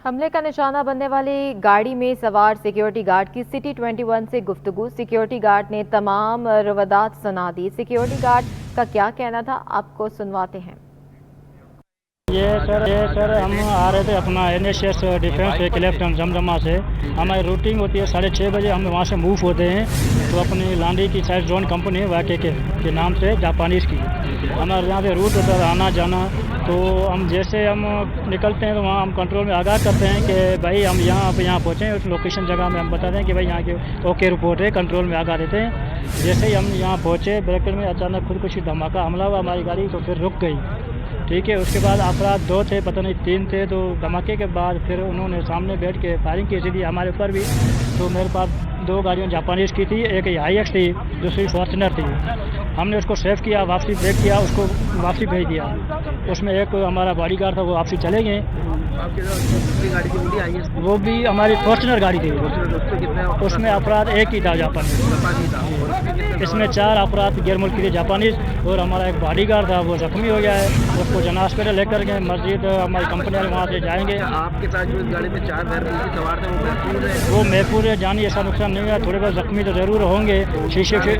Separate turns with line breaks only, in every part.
हमले का निशाना बनने वाली गाड़ी में सवार सिक्योरिटी गार्ड की सिटी 21 से गुफ्तगू। सिक्योरिटी गार्ड ने तमाम रवादात सुना दी। सिक्योरिटी गार्ड का क्या कहना था, आपको सुनवाते हैं।
ये सर हम आ रहे थे अपना NSS डिफेंस क्लेफ्टन जमजमा से। हमारी रूटिंग होती है 6:30 बजे, हम वहाँ से मूव होते हैं तो अपनी लांडी की साइड जोन कंपनी है वाके के नाम से जापानीज़ की। हमारे यहाँ पे रूट होता है आना जाना। तो हम जैसे हम निकलते हैं तो वहाँ हम कंट्रोल में आगाह करते हैं कि भाई हम यहाँ पहुँचे। उस लोकेशन जगह में हम बताते हैं कि भाई यहाँ के ओके रिपोर्ट है, कंट्रोल में आगाह देते हैं। जैसे ही हम यहाँ पहुँचे ब्रेकर में अचानक खुदकुशी धमाका हमला हुआ हमारी गाड़ी, तो फिर रुक गई। ठीक है, उसके बाद अफराद 2 थे, पता नहीं 3 थे। तो धमाके के बाद फिर उन्होंने सामने बैठ के फायरिंग की, इसीलिए हमारे ऊपर भी। तो मेरे पास 2 गाड़ियाँ जापानीज़ की थी, एक हाईएक्स थी, दूसरी फॉर्चुनर थी। हमने उसको सेव किया, वापसी ब्रेक किया, उसको वापसी भेज दिया। उसमें एक हमारा बॉडीगार्ड था, वो वापसी चले गए। वो भी हमारी फॉर्चुनर गाड़ी थी। उसमें अफराद एक ही था जापानीज़। इसमें 4 अफराद गैर मुल्की थे जापानीज़, और हमारा एक बॉडीगार्ड था वो ज़ख्मी हो गया है। उसको जना हॉस्पिटल लेकर गए। मस्जिद हमारी कंपनी वाले वहाँ से जाएंगे।
आपके साथ जो इस गाड़ी में 4 गैर मुल्की सवार थे वो महफूज है?
वो महफूज है, जानी ऐसा नुकसान नहीं हुआ। थोड़े बहुत ज़ख्मी तो ज़रूर होंगे। शीशे से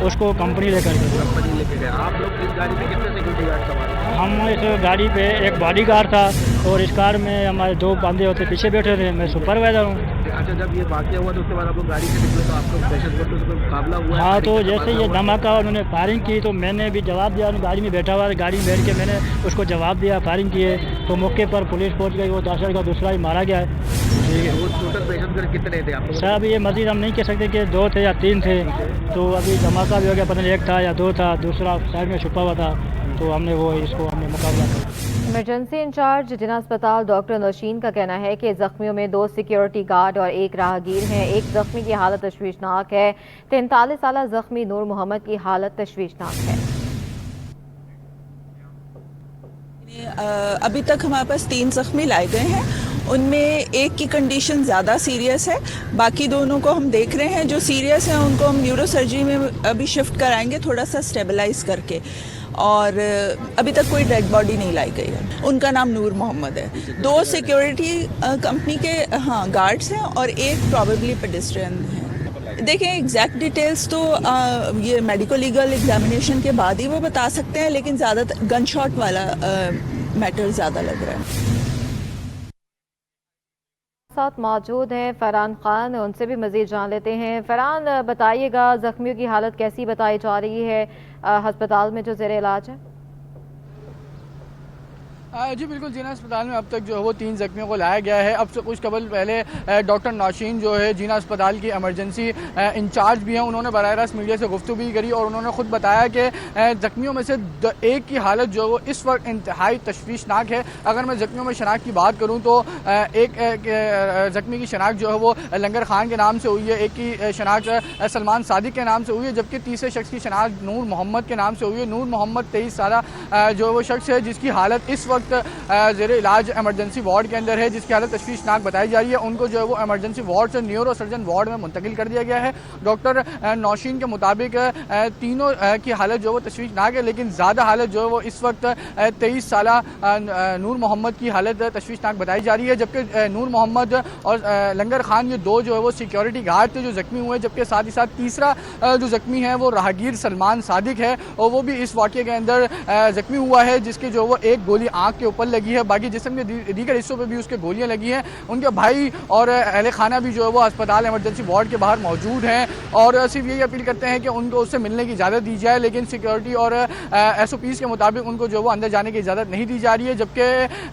उसको कंपनी लेकर गए।
आप लोग इस गाड़ी में कितने सिक्योरिटी गार्ड सवार?
हम इस गाड़ी पे एक बॉडीगार्ड था और इस कार में हमारे 2 बंदे होते पीछे बैठे थे। मैं सुपरवाइजर हूँ।
अच्छा, जब ये वाक़या हुआ तो उसके बाद आप लोग गाड़ी से निकले तो आपको दहशतगर्दों से मुकाबला हुआ?
हाँ, तो जैसे ये धमाका उन्होंने फायरिंग की तो मैंने भी जवाब दिया। गाड़ी में बैठा हुआ, गाड़ी में बैठ के मैंने उसको जवाब दिया, फायरिंग किए। तो मौके पर पुलिस पहुंच गई, वो दहशत का दूसरा ही मारा गया है।
वो टोटल दहशतगर्द कितने थे आप लोग?
सर अभी ये मजीद हम नहीं कह सकते कि 2 थे या 3 थे। तो अभी धमाका भी हो गया, पता नहीं 1 था या 2 था, दूसरा साइड में छुपा हुआ था। तो हमने मुकाबला किया।
इमरजेंसी इंचार्ज जिला अस्पताल डॉक्टर नौशीन का कहना है कि जख्मियों में 2 सिक्योरिटी गार्ड और 1 राहगीर हैं। एक जख्मी की हालत तशवीशनाक है। 43 साल जख्मी नूर मोहम्मद की हालत तशवीशनाक है।
अभी तक हमारे पास 3 जख्मी लाए गए हैं। उनमें एक की कंडीशन ज़्यादा सीरियस है, बाकी दोनों को हम देख रहे हैं। जो सीरियस हैं उनको हम न्यूरोसर्जरी में अभी शिफ्ट कराएंगे, थोड़ा सा स्टेबलाइज करके। और अभी तक कोई डेड बॉडी नहीं लाई गई है। उनका नाम नूर मोहम्मद है। 2 सिक्योरिटी कंपनी के गार्ड्स हैं और 1 प्रॉबेबली पेडेस्ट्रियन है। देखें, एग्जैक्ट डिटेल्स तो ये मेडिकल लीगल एग्जामिनेशन के बाद ही वो बता सकते हैं, लेकिन ज़्यादातर गन शॉट वाला मैटर ज़्यादा लग रहा है।
साथ मौजूद हैं फरहान खान, उनसे भी मज़ीद जान लेते हैं। फरहान, बताइएगा जख्मियों की हालत कैसी बताई जा रही है अस्पताल में जो ज़ेर इलाज है?
जी बिल्कुल, जीना अस्पताल में अब तक जो है वो 3 जख्मियों को लाया गया है। अब से कुछ कबल पहले डॉक्टर नौशीन जो है जीना अस्पताल की इमरजेंसी इंचार्ज भी हैं, उन्होंने बराह रास्त मीडिया से गुफ्तगू भी करी और उन्होंने खुद बताया कि जख्मियों में से 1 की हालत जो है वो इस वक्त इंतहाई तशवीशनाक है। अगर मैं जख्मियों में शनाख्त की बात करूँ तो एक जख्मी की शनाख्त जो है वो लंगर खान के नाम से हुई है, एक की शनाख्त सलमान सादिक के नाम से हुई है, जबकि तीसरे शख्स की शनाख्त नूर मोहम्मद के नाम से हुई है। नूर मोहम्मद 23 साल जो है वो शख्स है जिसकी हालत इस वक्त ज़ेरे इलाज इमरजेंसी वार्ड के अंदर है, जिसकी हालत तशवीशनाक बताई जा रही है। उनको जो है वो इमरजेंसी वार्ड से न्यूरो सर्जन वार्ड में मुंतकिल कर दिया गया है। डॉक्टर नौशीन के मुताबिक तीनों की हालत जो है वो तशवीशनाक है, लेकिन ज़्यादा हालत जो है वो इस वक्त 23 साल नूर मोहम्मद की हालत तशवीशनाक बताई जा रही है। जबकि नूर मोहम्मद और लंगर खान ये 2 जो है वो सिक्योरिटी गार्ड थे जो जख्मी हुए, जबकि साथ ही साथ तीसरा जो जख्मी है वो राहगीर सलमान सादिक है और वो भी इस वाक़े के अंदर जख्मी हुआ है, जिसके जो वो 1 गोली आँख के ऊपर लगी है, बाकी जिस्म के दीगर हिस्सों पे भी उसके गोलियां लगी हैं। उनके भाई और अहले खाना भी जो है वो अस्पताल इमरजेंसी वार्ड के बाहर मौजूद हैं और सिर्फ यही अपील करते हैं कि उनको उससे मिलने की इजाज़त दी जाए, लेकिन सिक्योरिटी और SOPs के मुताबिक उनको जो वो अंदर जाने की इजाज़त नहीं दी जा रही है। जबकि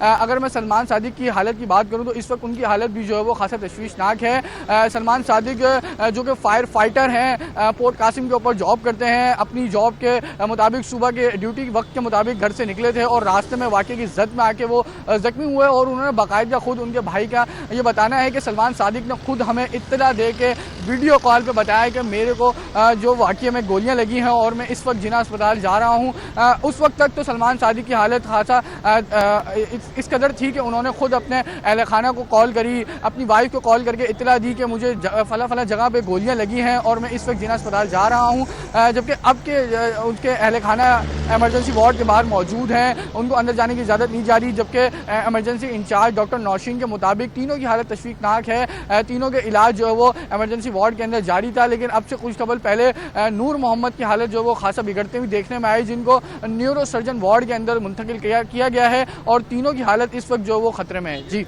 अगर मैं सलमान सादिक की हालत की बात करूँ तो इस वक्त उनकी हालत भी जो है वो खासा तशवीशनाक है। सलमान सादिक जो कि फायर फाइटर हैं, पोर्ट कासिम के ऊपर जॉब करते हैं, अपनी जॉब के मुताबिक सुबह के ड्यूटी वक्त के मुताबिक घर से निकले थे और रास्ते में वाक़े की जद में आके वो जख्मी हुए और उन्होंने बाकायदा खुद उनके भाई का ये बताना है कि सलमान सादिक ने खुद हमें इत्तला दे के वीडियो कॉल पे बताया कि मेरे को जो वाक़े में गोलियां लगी हैं और मैं इस वक्त जिना अस्पताल जा रहा हूं। उस वक्त तक तो सलमान सादिक की हालत खासा इस कदर थी कि उन्होंने खुद अपने अहले खाना को कॉल करी, अपनी वाइफ को कॉल करके इत्तला दी कि मुझे फला फला जगह पे गोलियां लगी हैं और मैं इस वक्त जिना अस्पताल जा रहा हूँ। जबकि अब के उनके अहले खाना इमरजेंसी वार्ड के बाहर मौजूद हैं, उनको अंदर जाने की इजाज़त नहीं जा रही। जबकि एमरजेंसी इंचार्ज डॉक्टर नौशीन के मुताबिक तीनों की हालत तशवीशनाक है, तीनों के इलाज जो है वो एमरजेंसी वार्ड के अंदर जारी था। लेकिन अब से कुछ कबल पहले नूर मोहम्मद की हालत जो है वो खासा बिगड़ते हुए देखने में आई, जिनको न्यूरो सर्जन वार्ड के अंदर मुंतकिल किया गया है और तीनों की हालत इस वक्त जो है वो खतरे में है। जी